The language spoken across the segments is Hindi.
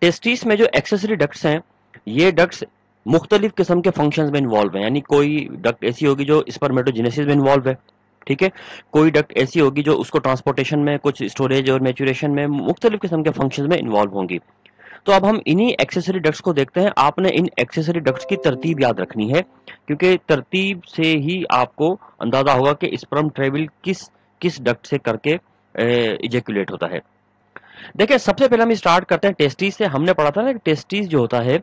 टेस्टिस में जो एक्सेसरी डक्ट्स हैं, ये डक्ट्स मुख्तलिफ किस्म के फंक्शंस में इन्वॉल्व हैं। यानी कोई डक्ट ऐसी होगी जो स्पर्मेटोजेनेसिस में इन्वॉल्व है, ठीक है। कोई डक्ट ऐसी होगी जो उसको ट्रांसपोर्टेशन में, कुछ स्टोरेज और मैच्योरेशन में, मुख्तलिफ किस्म के फंक्शंस में इन्वॉल्व होंगी। तो अब हम इन्हीं एक्सेसरी डक्ट्स को देखते हैं। आपने इन एक्सेसरी डक्ट्स की तरतीब याद रखनी है, क्योंकि तरतीब से ही आपको अंदाजा होगा कि स्पर्म ट्रेवल किस किस डक्ट से करके इजेकुलेट होता है। देखिए, सबसे पहले हम स्टार्ट करते हैं टेस्टिस से। हमने पढ़ा था ना कि टेस्टिस जो होता है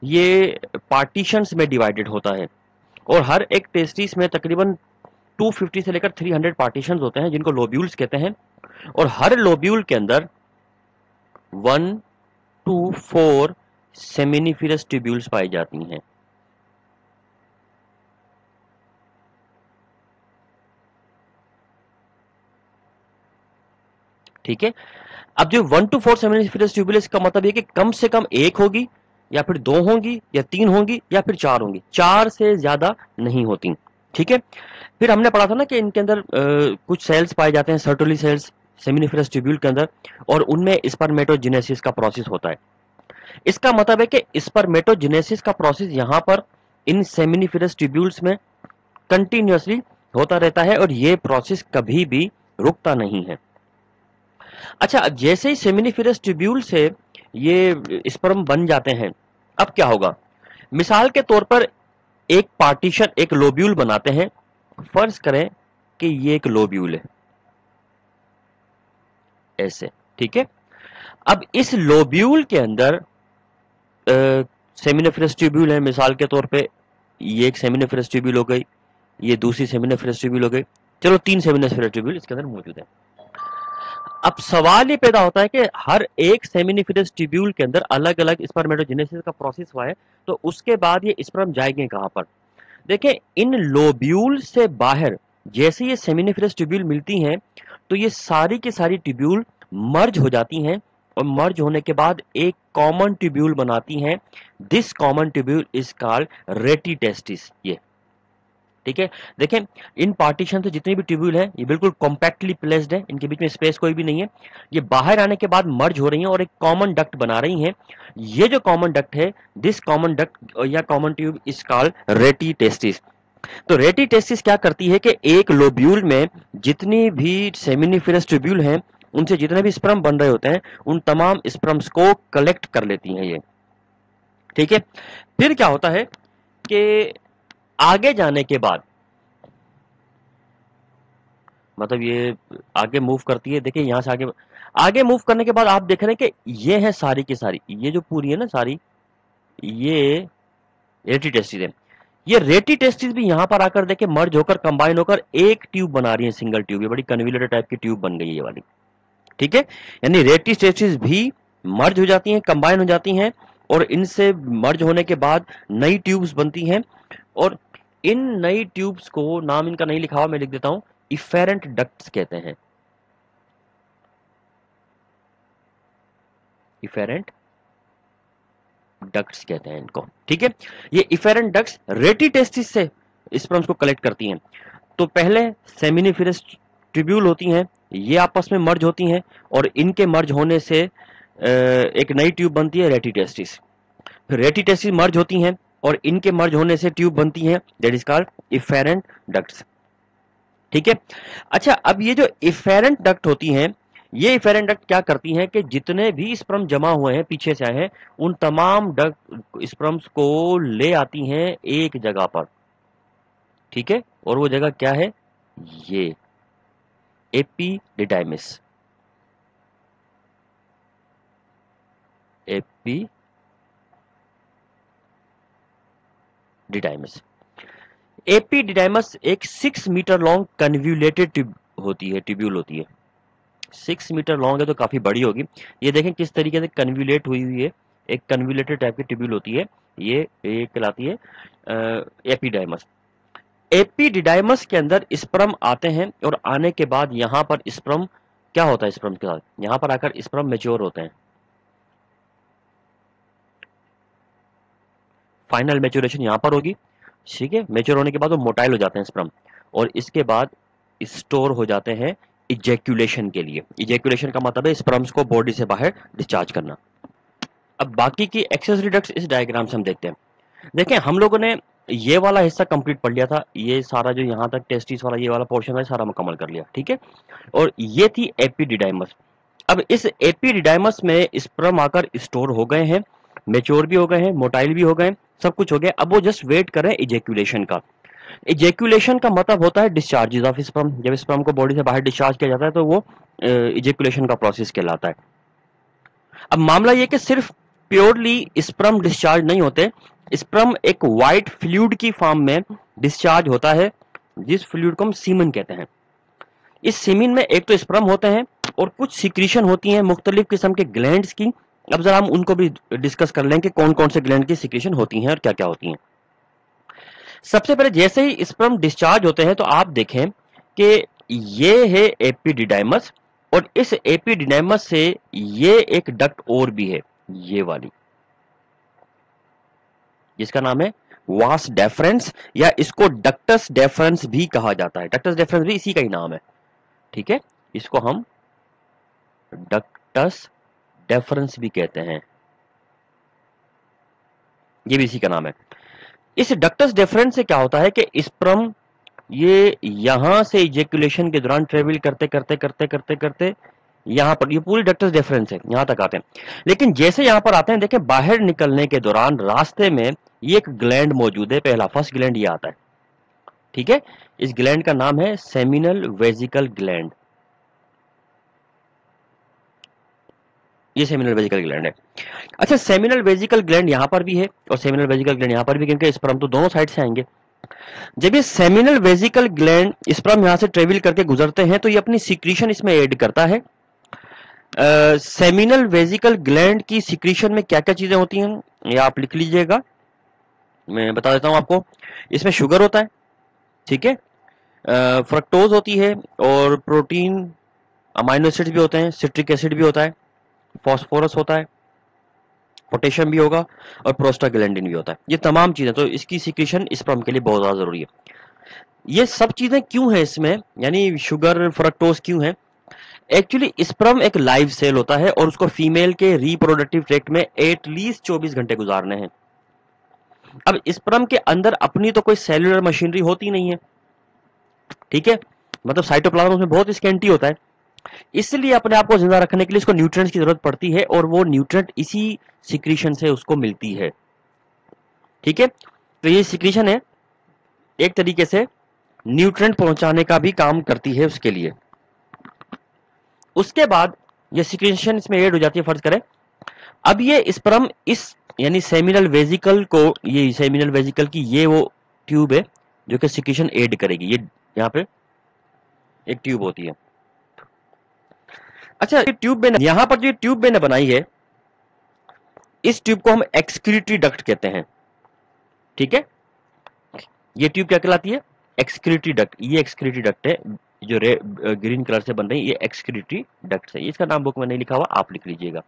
ये पार्टीशंस में डिवाइडेड होता है, और हर एक टेस्टिस में तकरीबन 250 से लेकर 300 पार्टीशंस होते हैं, जिनको लोब्यूल्स कहते हैं। और हर लोब्यूल के अंदर 1 to 4 सेमिनिफेरस ट्यूब्यूल्स पाई जाती हैं। ठीक है। अब जो 1 to 4 सेमिनिफेरस ट्यूब्यूल्स का मतलब है कि कम से कम एक होगी, या फिर दो होंगी, या तीन होंगी, या फिर चार होंगी, चार से ज्यादा नहीं होती। ठीक है। फिर हमने पढ़ा था ना कि इनके अंदर कुछ सेल्स पाए जाते हैं, सर्टोली सेल्स, सेमिनिफेरस ट्यूब्यूल के अंदर, और उनमें स्पर्मेटोजेनेसिस का प्रोसेस होता है। इसका मतलब है कि स्पर्मेटोजेनेसिस का प्रोसेस यहां पर इन सेमिनिफेरस ट्यूब्यूल्स में कंटिन्यूअसली होता रहता है, और ये प्रोसेस कभी भी रुकता नहीं है। अच्छा, जैसे ही सेमिनिफेरस ट्यूब्यूल से ये स्पर्म बन जाते हैं, अब क्या होगा? मिसाल के तौर पर एक पार्टीशन, एक लोब्यूल बनाते हैं। फर्ज करें कि ये एक लोब्यूल है, ऐसे, ठीक है। अब इस लोब्यूल के अंदर सेमिनिफेरस ट्यूब्यूल है, मिसाल के तौर पे ये एक सेमिनिफेरस ट्यूब्यूल हो गई, ये दूसरी सेमिनिफेरस ट्यूब्यूल हो गई। चलो, 3 सेमिनिफेरस ट्यूब्यूल इसके अंदर मौजूद है। अब सवाल ये पैदा होता है कि हर एक सेमिनिफेरस ट्यूब्यूल के अंदर अलग अलग स्पर्मेटोजेनेसिस का प्रोसेस हुआ है, तो उसके बाद ये स्पर्म जाएंगे कहां पर? देखें, इन लोब्यूल से बाहर जैसे ये सेमिनिफेरस ट्यूब्यूल मिलती हैं, तो ये सारी की सारी ट्यूब्यूल मर्ज हो जाती हैं, और मर्ज होने के बाद एक कॉमन ट्यूब्यूल बनाती हैं। This common tubule is called rete testis. ये ठीक है। देखें, इन पार्टीशन से जितनी भी ट्यूब्यूल है, ये बिल्कुल कॉम्पैक्टली प्लेस्ड है, इनके बीच में स्पेस कोई भी नहीं है। ये बाहर आने के बाद मर्ज हो रही हैं और एक कॉमन डक्ट बना रही हैं। ये जो कॉमन डक्ट है, दिस कॉमन डक्ट या common tube is called rete testis. तो रेटिटेस्टिस क्या करती है कि एक लोब्यूल में जितनी भी सेमिनिफेरस ट्यूब्यूल हैं, उनसे जितने भी स्पर्म बन रहे होते हैं, उन तमाम स्पर्म्स को कलेक्ट कर लेती हैं ये। ठीक है। फिर क्या होता है कि आगे जाने के बाद, मतलब ये आगे मूव करती है। देखिए, यहां से आगे आगे मूव करने के बाद आप देख रहे हैं कि ये है सारी की सारी, ये जो पूरी है ना सारी, ये रेटिटेस्टिस है। ये रेटिटेस्टिस भी यहां पर आकर देखे मर्ज होकर, कंबाइन होकर एक ट्यूब बना रही है, सिंगल ट्यूब। ये बड़ी कन्विलेटेड टाइप की ट्यूब बन गई है ये वाली। ठीक है। यानी रेटिटेस्टिस भी मर्ज हो जाती हैं, कंबाइन हो जाती हैं, और इनसे मर्ज होने के बाद नई ट्यूब्स बनती हैं। और इन नई ट्यूब्स को, नाम इनका नहीं लिखा हुआ, मैं लिख देता हूं, इफेरेंट डक्ट्स कहते हैं। इफेरेंट डक्ट्स कहते हैं इनको। ठीक है। ये इफेरेंट डक्ट्स रेटिटेस्टिस से स्पर्म्स को कलेक्ट करती हैं। तो पहले सेमिनिफेरस ट्यूब्यूल होती हैं, ये आपस में मर्ज होती हैं, और इनके मर्ज होने से एक नई ट्यूब बनती है, रेटिटेस्टिस। फिर रेटिटेस्टिस मर्ज होती हैं, और इनके मर्ज होने से ट्यूब बनती है, that is called efferent ducts. ठीक है। अच्छा, अब ये जो इफेरेंट डक्ट होती हैं, ये इफेरेंट डक्ट क्या करती हैं कि जितने भी स्पर्म जमा हुए हैं, पीछे से आए हैं, उन तमाम डक्ट स्पर्म्स को ले आती हैं एक जगह पर। ठीक है। और वो जगह क्या है? ये एपिडिडाइमिस। एपिडिडाइमिस। एपिडिडाइमस एक 6 मीटर लॉन्ग कन्व्यूलेटेड ट्यूब होती है, ट्यूब्यूल होती है। 6 मीटर लॉन्ग है तो काफी बड़ी होगी। ये देखें किस तरीके से कन्व्यूलेट हुई हुई है, एक कन्व्यूलेटेड टाइप की ट्यूब्यूल होती है। ये कहलाती है एपिडाइमस। एपिडिडाइमस के अंदर स्पर्म आते हैं, और आने के बाद यहां पर स्पर्म क्या होता है? स्पर्म के साथ यहां पर आकर स्पर्म मेच्योर होते हैं। फाइनल मेच्योरेशन यहां पर होगी। ठीक है। मेच्योर होने के बाद वो मोटाइल हो जाते हैं स्पर्म, और इसके बाद स्टोर हो जाते हैं इजेक्यूलेशन के लिए। इजेक्यूलेशन का मतलब है स्पर्म्स को बॉडी से बाहर डिस्चार्ज करना। अब बाकी की एक्सेसरी डक्ट्स इस डायग्राम से हम देखते हैं। देखें, हम लोगों ने ये वाला हिस्सा कंप्लीट पढ़ लिया था, ये सारा जो यहाँ तक टेस्टिस वाला ये वाला पोर्शन है सारा मुकम्मल कर लिया, ठीक है। और ये थी एपिडिडाइमस। अब इस एपिडिडाइमस में स्पर्म आकर स्टोर हो गए हैं, मेच्योर भी हो गए हैं, मोटाइल भी हो गए हैं, सब कुछ हो गया। अब वो जस्ट वेट कर रहे हैं इजेक्यूलेशन का। इजेक्यूलेशन का मतलब होता है डिस्चार्जेस ऑफ स्पर्म। जब स्पर्म को बॉडी से बाहर डिस्चार्ज किया जाता है तो वो इजेक्यूलेशन का प्रोसेस कहलाता है। अब मामला ये कि सिर्फ प्योरली स्पर्म डिस्चार्ज नहीं होते, स्पर्म एक व्हाइट फ्लूइड की फॉर्म में डिस्चार्ज होता है, जिस फ्लूइड को हम सीमन कहते हैं। इस सीमन में एक तो स्पर्म होते हैं और कुछ सिक्रीशन होती हैं मुख्तलिफ किस्म के ग्लैंड्स की। अब जरा हम उनको भी डिस्कस कर लें कि कौन कौन से ग्लैंड की सिक्रीशन होती हैं और क्या क्या होती हैं। सबसे पहले जैसे ही स्पर्म डिस्चार्ज होते हैं तो आप देखें कि ये है एपिडिडाइमस, और इस एपिडिडाइमस से ये एक डक्ट और भी है, ये वाली, जिसका नाम है वास डेफरेंस, या इसको डक्टस डेफरेंस भी कहा जाता है। डक्टस डेफरेंस भी इसी का ही नाम है, ठीक है। इसको हम डक्टस डेफरेंस भी कहते हैं, ये भी इसी का नाम है। इस डक्टस डेफरेंस से क्या होता है कि स्पर्म ये यहां से इजेकुलेशन के दौरान ट्रेवल करते करते करते करते करते यहां पर, ये पूरी डक्टस डेफरेंस है, यहां तक आते हैं। लेकिन जैसे यहां पर आते हैं, देखें बाहर निकलने के दौरान रास्ते में ये एक ग्लैंड मौजूद है, पहला फर्स्ट ग्लैंड ये आता है, ठीक है। इस ग्लैंड का नाम है सेमिनल वेजिकल ग्लैंड, ये सेमिनल वेजिकल ग्लैंड है। अच्छा, सेमिनल वेजिकल ग्लैंड यहां पर भी है और सेमिनल वेजिकल ग्लैंड यहां पर भी, क्योंकि स्पर्म तो दोनों साइड से आएंगे। जब ये सेमिनल वेजिकल ग्लैंड स्पर्म यहां से ट्रेवल करके गुजरते हैं तो ये अपनी सिक्रीशन इसमें ऐड करता है। सेमिनल वेजिकल ग्लैंड की सिक्रीशन में क्या क्या चीजें होती हैं ये आप लिख लीजिएगा, मैं बता देता हूं आपको। इसमें शुगर होता है, ठीक है, फ्रक्टोज होती है, और प्रोटीन, अमाइनो एसिड भी होते हैं, सिट्रिक एसिड भी होता है, फॉस्फोरस होता है, पोटेशियम भी होगा, और प्रोस्टाग्लैंडिन भी होता है। ये तमाम चीजें, तो इसकी सिक्रीशन स्पर्म के लिए बहुत ज्यादा जरूरी है। ये सब चीजें क्यों है इसमें, यानी शुगर फ्रक्टोज क्यों है? एक्चुअली स्पर्म एक लाइव सेल होता है और उसको फीमेल के रिप्रोडक्टिव ट्रैक्ट में एटलीस्ट 24 घंटे गुजारने हैं। अब स्पर्म के अंदर अपनी तो कोई सेलुलर मशीनरी होती नहीं है, ठीक है, मतलब साइटोप्लाज्म उसमें बहुत स्कैंटी होता है, इसलिए अपने आप को जिंदा रखने के लिए इसको न्यूट्रिएंट्स की जरूरत पड़ती है, और वो न्यूट्रिएंट इसी सिक्रीशन से उसको मिलती है, ठीक है। तो ये सिक्रीशन है एक तरीके से न्यूट्रिएंट पहुंचाने का भी काम करती है उसके लिए। उसके बाद ये सिक्रीशन इसमें ऐड हो जाती है, फर्ज करें अब ये स्पर्म इस यानी सेमिनल वेजिकल को, ये सेमिनल वेजिकल की ये वो ट्यूब है जो कि सिक्रीशन ऐड करेगी, ये यहाँ पे एक ट्यूब होती है। अच्छा, ये ट्यूब मैंने यहां पर जो ट्यूब मैंने बनाई है, इस ट्यूब को हम एक्सक्रीटरी डक्ट कहते हैं, ठीक है। ये ट्यूब क्या कहलाती है? Excretory duct. ये एक्सक्रीटरी डक्ट है जो ग्रीन कलर से बन रही है, ये एक्सक्रीटरी डक्ट है। इसका नाम बुक में नहीं लिखा हुआ, आप लिख लीजिएगा,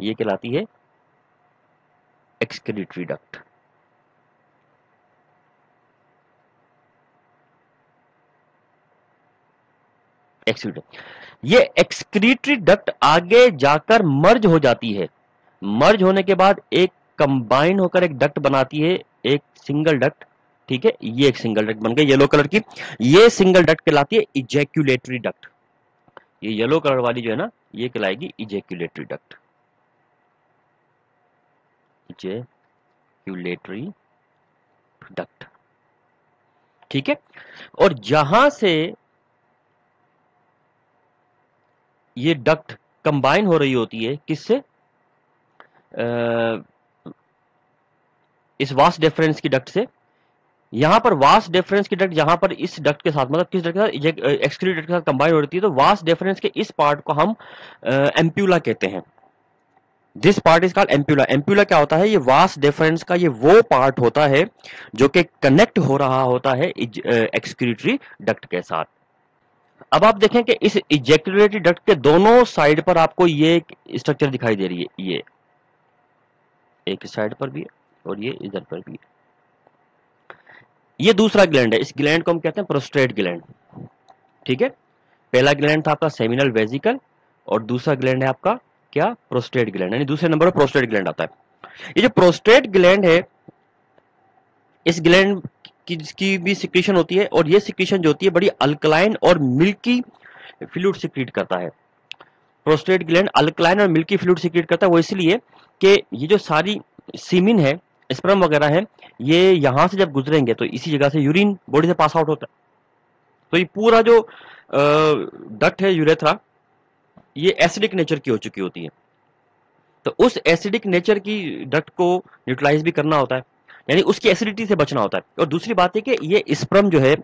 ये कहलाती है एक्सक्रीटरी डक्ट। ये एक्सक्रीटरी डक्ट आगे जाकर मर्ज हो जाती है, मर्ज होने के बाद एक कंबाइन होकर एक डक्ट बनाती है, एक सिंगल डक्ट, ठीक है। ये एक सिंगल डक्ट बन गई येलो कलर की, ये सिंगल डक्ट कहलाती है इजैक्यूलेटरी डक्ट। ये येलो कलर वाली जो है ना, ये कहलाएगी इजैक्यूलेटरी डक्ट, इजैक्यूलेटरी डक्ट, ठीक है। और जहां से ये डक्ट कंबाइन हो रही होती है किससे? इस वास डिफरेंस की डक्ट से। यहां पर वास डिफरेंस की डक्ट जहां पर इस डक्ट के साथ, मतलब किस डक्ट के साथ? एक्सक्रीटरी डक्ट के साथ कंबाइन हो रही है, तो वास डिफरेंस के इस पार्ट को हम एम्प्यूला कहते हैं। This part is called ampulla. Ampulla क्या होता है? ये वास डिफरेंस का ये वो पार्ट होता है जो कि कनेक्ट हो रहा होता है एक्सक्रीटरी डक्ट के साथ। अब आप देखें कि इस इजैक्यूलेटरी डक्ट के दोनों साइड पर आपको ये स्ट्रक्चर दिखाई दे रही है, ये एक साइड पर भी है और ये इधर पर भी है। ये दूसरा ग्लैंड है, इस ग्लैंड को हम कहते हैं प्रोस्टेट ग्लैंड, ठीक है। पहला ग्लैंड था आपका सेमिनल वेजिकल और दूसरा ग्लैंड है आपका क्या? प्रोस्टेट ग्लैंड, यानी दूसरे नंबर पर प्रोस्टेट ग्लैंड आता है। ये जो प्रोस्टेट ग्लैंड है, इस ग्लैंड की भी सिक्रीशन होती है, और ये सिक्रीशन जो होती है बड़ी अल्कलाइन और मिल्की फ्लूइड सिक्रीट करता है। प्रोस्टेट ग्लैंड अल्कलाइन और मिल्की फ्लूइड सिक्रीट करता है, वो इसलिए कि ये जो सारी सीमिन है, स्पर्म वगैरह है, ये यहां से जब गुजरेंगे तो इसी जगह से यूरिन बॉडी से पास आउट होता है। तो ये पूरा जो डक्ट है यूरेथ्रा, ये एसिडिक नेचर की हो चुकी होती है। तो उस एसिडिक नेचर की डक्ट को न्यूट्रलाइज भी करना होता है, यानी उसकी एसिडिटी से बचना होता है। और दूसरी बात है कि ये स्पर्म जो है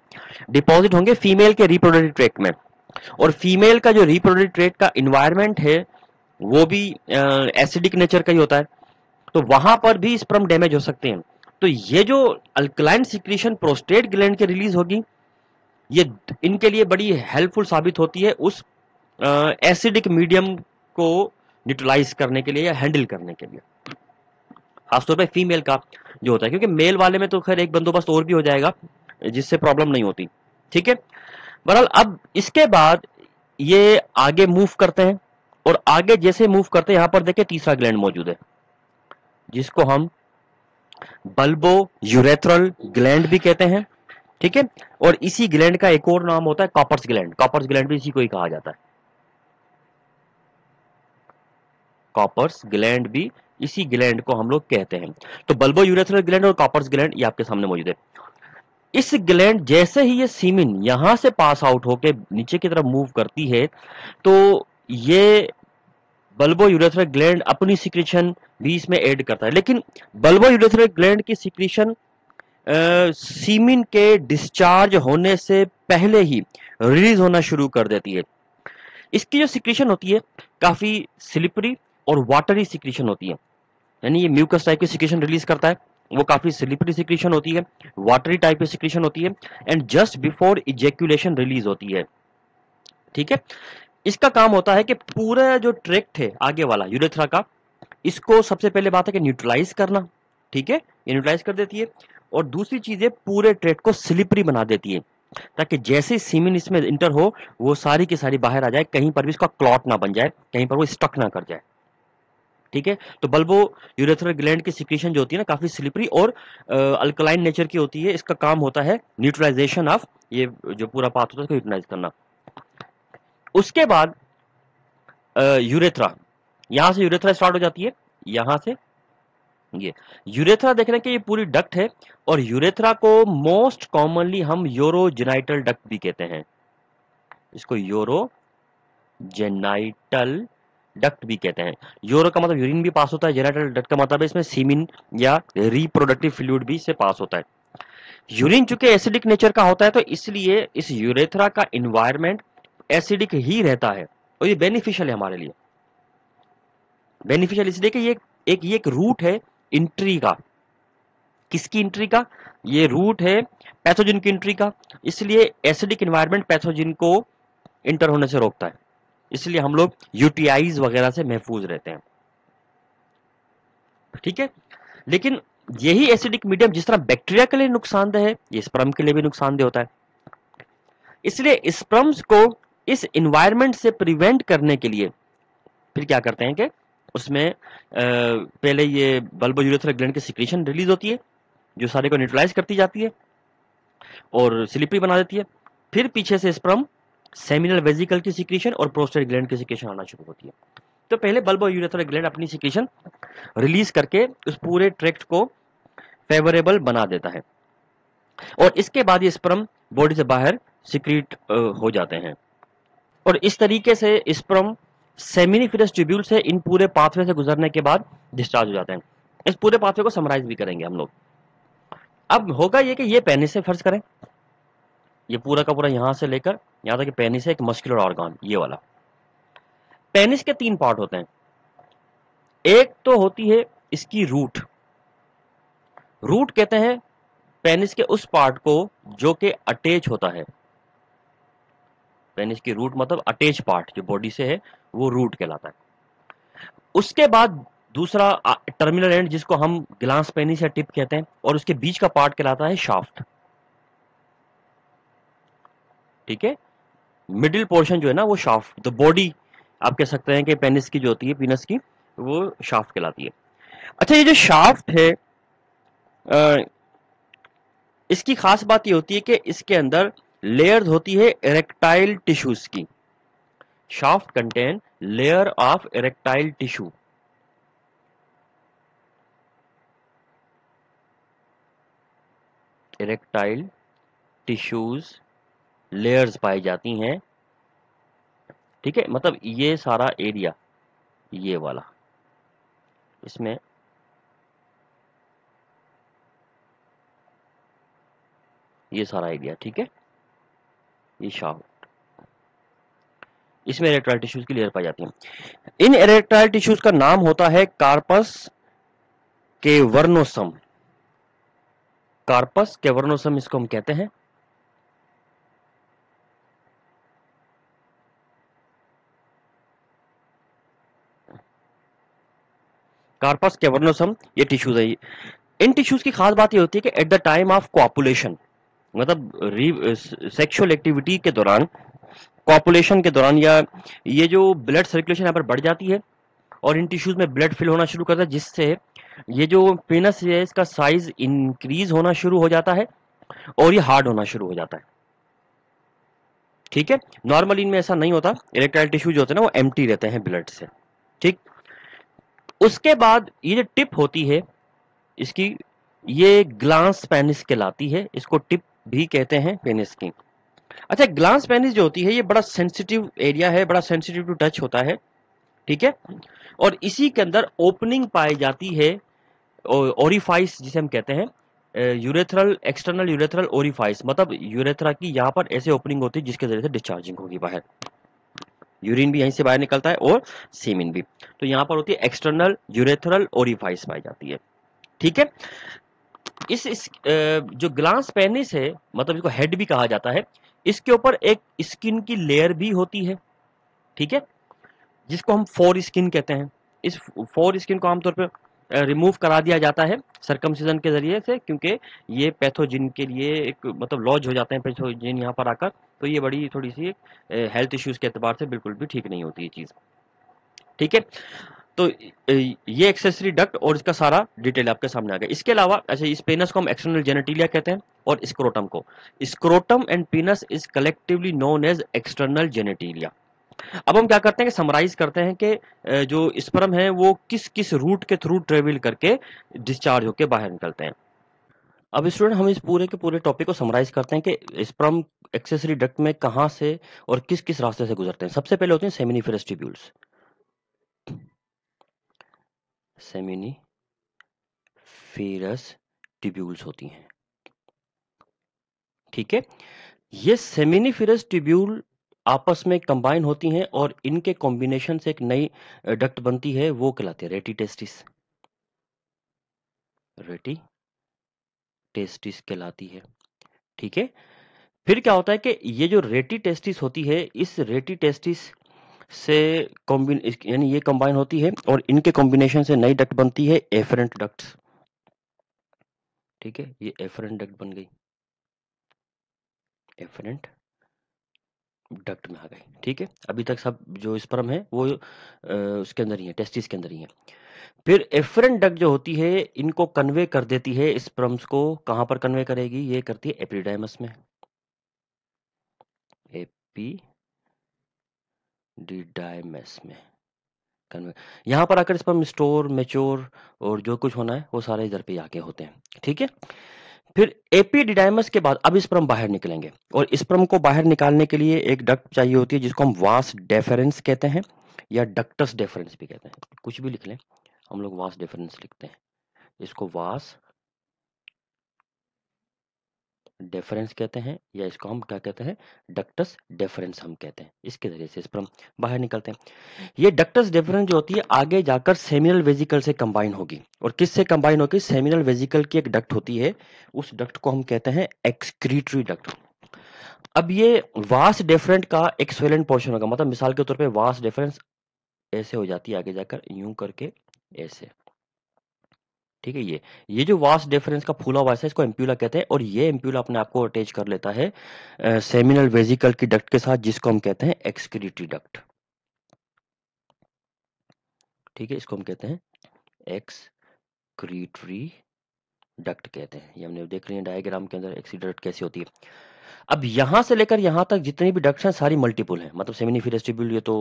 डिपॉजिट होंगे फीमेल के रिप्रोडक्टिव ट्रैक्ट में, और फीमेल का जो रिप्रोडक्टिव ट्रैक्ट का इन्वायरमेंट है वो भी एसिडिक नेचर का ही होता है, तो वहां पर भी स्पर्म डैमेज हो सकते हैं। तो ये जो अल्कलाइन सिक्रीशन प्रोस्टेट ग्लैंड के रिलीज होगी, ये इनके लिए बड़ी हेल्पफुल साबित होती है उस एसिडिक मीडियम को न्यूट्रलाइज करने के लिए या हैंडल करने के लिए, खासतौर पे फीमेल का जो होता है, क्योंकि मेल वाले में तो खैर एक बंदोबस्त और भी हो जाएगा जिससे प्रॉब्लम नहीं होती। ठीक है, बहरहाल अब इसके बाद ये आगे मूव करते हैं, और आगे जैसे मूव करते हैं, यहां पर देखिए तीसरा ग्लैंड मौजूद है जिसको हम बल्बो यूरेथ्रल ग्लैंड भी कहते हैं। ठीक है, और इसी ग्लैंड का एक और नाम होता है कॉपर्स ग्लैंड। कॉपर्स ग्लैंड भी इसी को ही कहा जाता है, कॉपर्स ग्लैंड भी इसी ग्लैंड को हम लोग कहते हैं। तो बल्बो यूरेथ्रल ग्लैंड और कॉपर्स ग्लैंड ये आपके सामने मौजूद है। इस ग्लैंड जैसे ही ये सीमिन यहां से पास आउट होके नीचे की तरफ मूव करती है, तो ये बल्बो यूरेथ्रल ग्लैंड अपनी सिक्रीशन भी इसमें ऐड करता है। लेकिन बल्बो यूरेथ्रल ग्लैंड की सिक्रीशन सीमिन के डिस्चार्ज होने से पहले ही रिलीज होना शुरू कर देती है। इसकी जो सिक्रीशन होती है काफी स्लिपरी और वाटरी सिक्रीशन होती है, यानी ये म्यूकस टाइप की सिक्रीशन रिलीज करता है, वो काफी स्लिपरी सिक्रीशन होती है, वाटरी टाइप की सिक्रीशन होती है, एंड जस्ट बिफोर इजेक्यूलेशन रिलीज होती है। ठीक है, इसका काम होता है कि पूरा जो ट्रैक्ट है आगे वाला यूरेथ्रा का, इसको सबसे पहले बात है कि न्यूट्रलाइज करना। ठीक है, ये न्यूट्रलाइज कर देती है, और दूसरी चीज है पूरे ट्रैक्ट को स्लिपरी बना देती है, ताकि जैसे सीमिन इसमें इंटर हो वो सारी की सारी बाहर आ जाए, कहीं पर भी इसका क्लॉट ना बन जाए, कहीं पर वो स्टक ना कर जाए। ठीक है, तो बल्बो यूरेथ्रल ग्लैंड की सिक्रीशन जो होती है ना काफी स्लिपरी और अल्कलाइन नेचर की होती है। इसका काम होता है न्यूट्रलाइजेशन ऑफ, ये जो पूरा पाथ होता है उसको न्यूट्रलाइज करना। उसके बाद यूरेथ्रा, यहां से यूरेथ्रा स्टार्ट हो जाती है, यहां से ये यूरेथ्रा देख रहे हैं कि ये पूरी डक्ट है, और यूरेथ्रा को मोस्ट कॉमनली हम यूरोजेनाइटल डक्ट भी कहते हैं, इसको यूरोजेनाइटल डक्ट भी कहते हैं। यूरो का मतलब यूरिन भी पास होता है, जेनाइटल डक्ट का मतलब है इसमें सीमिन या रिप्रोडक्टिव फ्लूइड भी इससे पास होता है। यूरिन चूंकि एसिडिक नेचर का होता है, तो इसलिए इस यूरेथ्रा का इन्वायरमेंट एसिडिक ही रहता है, और ये बेनिफिशियल है हमारे लिए। बेनिफिशियल इसलिए कि ये एक रूट है इंट्री का। किसकी इंट्री का? ये रूट है पैथोजन की इंट्री का, इसलिए एसिडिक इन्वायरमेंट पैथोजन को इंटर होने से रोकता है, इसलिए हम लोग यूटीआईज वगैरह से महफूज रहते हैं। ठीक है, लेकिन यही एसिडिक मीडियम जिस तरह बैक्टीरिया के लिए नुकसानदेह है, ये स्पर्म के लिए भी नुकसानदेह होता है। इसलिए स्पर्म्स को इस इन्वायरमेंट से प्रिवेंट करने के लिए फिर क्या करते हैं कि उसमें पहले ये बल्बो यूरेथ्रल ग्लैंड की सिक्रीशन रिलीज होती है, जो सारे को न्यूट्रलाइज करती जाती है और स्लिपरी बना देती है। फिर पीछे से स्पर्म, सेमिनल वेजिकल की सिक्रीशन और प्रोस्टेट ग्लैंड की सिक्रीशन आना शुरू होती है। तो पहले बल्बो यूरेथ्रल ग्लैंड अपनी सिक्रीशन रिलीज करके उस पूरे ट्रैक्ट को फेवरेबल बना देता है, और इसके बाद ये स्पर्म बॉडी से बाहर सिक्रीट हो जाते हैं, और इस तरीके से स्पर्म सेमिनिफेरस ट्यूब्यूल से इन पूरे पाथवे से गुजरने के बाद डिस्चार्ज हो जाते हैं। इस पूरे पाथवे को समराइज भी करेंगे हम लोग। अब होगा ये कि ये पेनिस से, फर्ज करें ये पूरा का पूरा यहां से लेकर यहां तक कि पेनिस है एक मस्कुलर ऑर्गन, ये वाला। पेनिस के 3 पार्ट होते हैं। एक तो होती है इसकी रूट। रूट कहते हैं पेनिस के उस पार्ट को जो कि अटैच होता है। पेनिस की रूट मतलब अटैच पार्ट जो बॉडी से है, वो रूट कहलाता है। उसके बाद दूसरा टर्मिनल एंड जिसको हम ग्लांस पेनिस या टिप कहते हैं, और उसके बीच का पार्ट कहलाता है शाफ्ट। ठीक है, मिडिल पोर्शन जो है ना वो शाफ्ट, द बॉडी आप कह सकते हैं कि पेनिस की जो होती है, पीनस की, वो शाफ्ट कहलाती है। अच्छा, ये जो शाफ्ट है, इसकी खास बात ये होती है कि इसके अंदर लेयर्स होती है इरेक्टाइल टिश्यूज की। Shaft contain layer of erectile tissue. Erectile tissues layers पाई जाती हैं, ठीक है। मतलब ये सारा एरिया, ये वाला, इसमें ये सारा एरिया, ठीक है, ये शाफ्ट, इसमें इरेक्टाइल टिश्यूज की लेयर पाई जाती है। इन इरेक्टाइल टिश्यूज का नाम होता है कार्पस कैवर्नोसम। कार्पस कैवर्नोसम इसको हम कहते हैं। कार्पस कैवर्नोसम ये टिश्यूज है। इन टिश्यूज की खास बात ये होती है कि at the time of copulation, मतलब सेक्सुअल एक्टिविटी के दौरान, कॉपुलेशन के दौरान, या ये जो ब्लड सर्कुलेशन यहाँ पर बढ़ जाती है और इन टिश्यूज में ब्लड फिल होना शुरू करता है, जिससे ये जो पेनस है इसका साइज इंक्रीज होना शुरू हो जाता है और ये हार्ड होना शुरू हो जाता है, ठीक है। नॉर्मली इनमें ऐसा नहीं होता, इरेक्टाइल टिश्यू जो होते हैं ना वो एम्प्टी रहते हैं ब्लड से, ठीक। उसके बाद ये जो टिप होती है इसकी, ये ग्लांस पेनिस कहलाती है। इसको टिप भी कहते हैं पेनिस की। अच्छा, ग्लांस पेनिस जो होती है ये बड़ा सेंसिटिव एरिया है, बड़ा सेंसिटिव टू टच होता है, ठीक है। और इसी के अंदर ओपनिंग पाई जाती है, ओरिफाइस जिसे हम कहते हैं, यूरेथ्रल, एक्सटर्नल यूरेथ्रल ओरिफाइस, मतलब यूरेथ्रा की यहाँ पर ऐसे ओपनिंग होती है जिसके जरिए से डिस्चार्जिंग होगी बाहर, यूरिन भी यहीं से बाहर निकलता है और सीमिन भी। तो यहाँ पर होती है एक्सटर्नल यूरेथ्रल ओरिफाइस पाई जाती है, ठीक है। जो ग्लांस पेनिस है, मतलब इसको हेड भी कहा जाता है, इसके ऊपर एक स्किन की लेयर भी होती है, ठीक है, जिसको हम फोर स्किन कहते हैं। इस फोर स्किन को आमतौर पर रिमूव करा दिया जाता है सर्कमसिजन के जरिए से, क्योंकि ये पैथोजिन के लिए एक, मतलब लॉज हो जाते हैं पैथोजिन यहाँ पर आकर, तो ये बड़ी थोड़ी सी हेल्थ इश्यूज के एतबार से बिल्कुल भी ठीक नहीं होती ये चीज, ठीक है। तो ये एक्सेसरी डक्ट और इसका सारा डिटेल आपके सामने आ गया। इसके अलावा, अच्छा, इस पेनस को हम एक्सटर्नल जेनेटिलिया कहते हैं और स्क्रोटम को, scrotum and penis is collectively known as external genitalia. अब हम क्या करते हैं कि समराइज करते हैं कि जो स्पर्म है वो किस किस रूट के थ्रू ट्रेवल करके डिस्चार्ज होकर बाहर निकलते हैं। अब स्टूडेंट, हम इस पूरे के पूरे टॉपिक को समराइज करते हैं कि स्पर्म एक्सेसरी डक्ट में कहां से और किस किस रास्ते से गुजरते हैं। सबसे पहले होते हैं सेमिनिफेरस ट्यूब्यूल्स। सेमिनिफेरस ट्यूब्यूल्स होती हैं, ठीक है। ये सेमिनिफेरस ट्यूब्यूल आपस में कंबाइन होती हैं और इनके कॉम्बिनेशन से एक नई डक्ट बनती है, वो कहलाती है रेटी टेस्टिस। रेटी टेस्टिस कहलाती है, ठीक है। फिर क्या होता है कि ये जो रेटी टेस्टिस होती है, इस रेटी टेस्टिस से यानी ये कंबाइन होती है और इनके कॉम्बिनेशन से नई डक्ट बनती है, एफरेंट डक्ट्स, ठीक है। ये एफरेंट डक्ट बन गई, एफरेंट डक्ट में आ गई, ठीक है। अभी तक सब जो स्पर्म है वो उसके अंदर ही है, टेस्टिस के अंदर ही है। फिर एफरेंट डक्ट जो होती है इनको कन्वे कर देती है, स्पर्म्स को कहां पर कन्वे करेगी, ये करती है एपिडाइमस में, एपिडिडाइमस में कन्वे। यहां पर आकर स्पर्म स्टोर, मैच्योर और जो कुछ होना है वो सारे इधर पे आके होते हैं, ठीक है। फिर एपिडिडाइमस के बाद अब स्पर्म बाहर निकलेंगे और स्पर्म को बाहर निकालने के लिए एक डक्ट चाहिए होती है जिसको हम वास डेफरेंस कहते हैं या डक्टस डेफरेंस भी कहते हैं, कुछ भी लिख लें, हम लोग वास डेफरेंस लिखते हैं, इसको वास डेफरेंस कहते हैं या इसको हम क्या कहते हैं, डक्टस डेफरेंस हम कहते हैं। इसके जरिए से स्पर्म बाहर निकलते हैं। ये डक्टस डेफरेंस जो होती है आगे जाकर सेमिनल वेजिकल से कंबाइन होगी, और किससे कंबाइन होगी, सेमिनल वेजिकल की एक डक्ट होती है, उस डक्ट को हम कहते हैं एक्सक्रीटरी डक्ट। अब ये वास डेफरेंट का एक स्वेलेंट पोर्शन होगा, मतलब मिसाल के तौर पे वास डेफरेंस ऐसे हो जाती है आगे जाकर, यूं करके ऐसे, ठीक है। ये जो वास डिफरेंस का फूला हुआ है इसको एम्प्यूला कहते हैं, और ये एम्प्यूला अपने आप को अटैच कर लेता है सेमिनल वेजिकल की डक्ट के साथ, जिसको हम कहते हैं एक्सक्रीटरी डक्ट। ठीक है, इसको हम कहते हैं एक्सक्रीटरी डक्ट कहते हैं। ये हमने देख लिया डायग्राम के अंदर एक्सक्रीटरी डक्ट कैसी होती है। अब यहां से लेकर यहां तक जितनी भी डक्ट्स हैं सारी मल्टीपल हैं, मतलब सेमिनिफेरस ट्यूब्यूल ये तो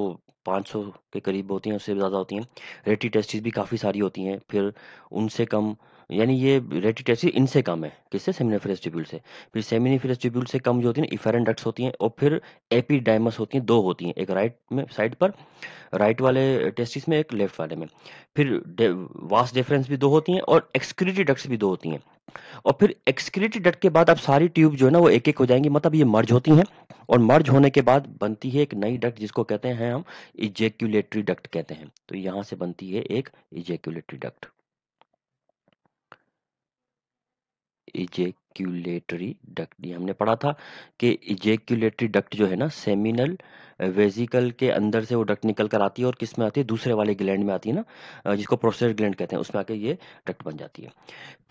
500 के करीब होती हैं, उससे ज़्यादा होती हैं। रेटिटेस्टिस भी काफ़ी सारी होती हैं, फिर उनसे कम, यानी ये रेटिटेस्टिस इनसे कम है, किससे? सेमिनिफेरस ट्यूब्यूल से। फिर सेमिनिफेरस ट्यूब्यूल से कम जो होती है इफेरेंट डक्ट्स होती हैं, और फिर एपिडाइमस होती हैं, 2 होती हैं, एक राइट में साइड पर, राइट वाले टेस्टिस में, एक लेफ्ट वाले में। फिर वास डिफरेंस भी 2 होती हैं, और एक्सक्रीटरी डक्ट्स भी 2 होती हैं। और फिर एक्सक्रीटरी डक्ट के बाद अब सारी ट्यूब जो है ना वो एक-एक हो जाएंगी, मतलब ये मर्ज होती हैं, और मर्ज होने के बाद बनती है एक नई डक्ट जिसको कहते हैं हम इजैक्यूलेटरी डक्ट कहते हैं। तो यहां से बनती है एक इजैक्यूलेटरी डक्ट। इजैक्यूलेटरी डक्ट ये हमने पढ़ा था कि इजैक्यूलेटरी डक्ट जो है ना सेमिनल वेसिकल के अंदर से वो डक्ट निकल कर आती है, और किस में आती है? दूसरे वाले ग्लैंड में आती है ना, जिसको प्रोस्टेट ग्लैंड कहते हैं, उसमें आके ये डक्ट बन जाती है।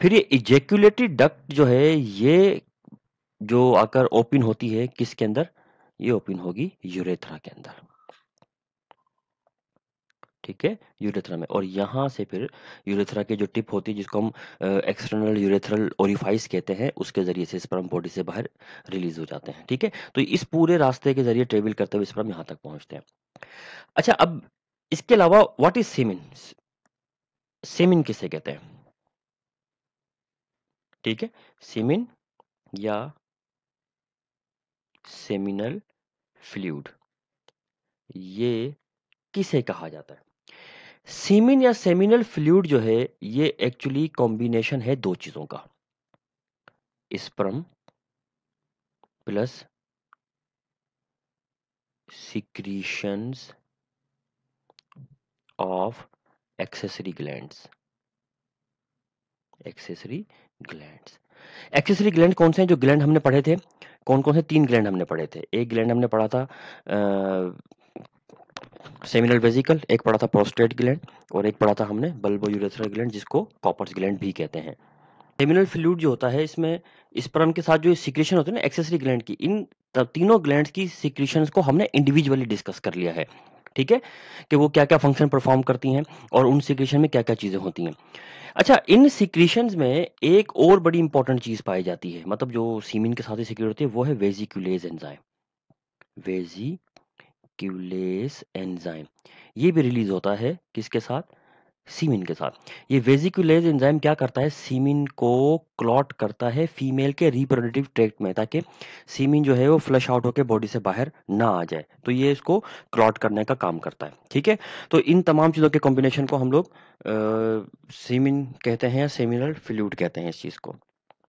फिर ये इजैक्यूलेटरी डक्ट जो है ये जो आकर ओपन होती है किसके अंदर? ये ओपन होगी यूरेथ्रा के अंदर, ठीक है, यूरेथ्रा में। और यहां से फिर यूरेथ्रा की जो टिप होती है जिसको हम एक्सटर्नल यूरेथ्रल ओरिफाइस कहते हैं, उसके जरिए से स्पर्म बॉडी से बाहर रिलीज हो जाते हैं, ठीक है। तो इस पूरे रास्ते के जरिए ट्रेवल करते हुए स्पर्म यहां तक पहुंचते हैं। अच्छा, अब इसके अलावा व्हाट इज सेमिन? सेमिन किसे कहते हैं? ठीक है, सेमिन या सेमिनल फ्लूइड, ये किसे कहा जाता है? सीमिन या सेमिनल फ्लूइड जो है ये एक्चुअली कॉम्बिनेशन है 2 चीजों का, sperm plus secretions of accessory glands. Accessory glands, accessory gland कौन से हैं? जो ग्लैंड हमने पढ़े थे, कौन कौन से? 3 ग्लैंड हमने पढ़े थे। एक ग्लैंड हमने पढ़ा था सेमिनल वेसिकल, एक पढ़ा था प्रोस्टेट ग्लैंड, और एक पढ़ा था हमने बल्बो यूरेथ्रल ग्लैंड जिसको कॉपर्स ग्लैंड भी कहते हैं। सेमिनल फ्लूइड जो होता है इसमें स्पर्म के साथ जो सिक्रीशन होती है ना एक्सेसरी ग्लैंड की, इन तीनों ग्लैंड्स की सिक्रीशंस को हमने इंडिविजुअली डिस्कस कर लिया है, ठीक है, कि वो क्या क्या फंक्शन परफॉर्म करती हैं और उन सिक्रीशन में क्या क्या चीजें होती हैं। अच्छा, इन सिक्रीशंस में एक और बड़ी इंपॉर्टेंट चीज पाई जाती है, मतलब जो सीमिन के साथ ही सिक्रीट होती है, वो है वेजिकुलेज एंजाइम। वेजिकुलेज एंजाइम ये भी रिलीज होता है किसके साथ? सीमिन के साथ। ये वेजिकुलेज एंजाइम क्या करता है? सीमिन को क्लॉट करता है फीमेल के रिप्रोडक्टिव ट्रैक्ट में, ताकि सीमिन जो है वो फ्लश आउट होकर बॉडी से बाहर ना आ जाए, तो ये इसको क्लॉट करने का काम करता है, ठीक है। तो इन तमाम चीजों के कॉम्बिनेशन को हम लोग सीमिन कहते हैं या सेमिनल फ्लूइड कहते हैं इस चीज को।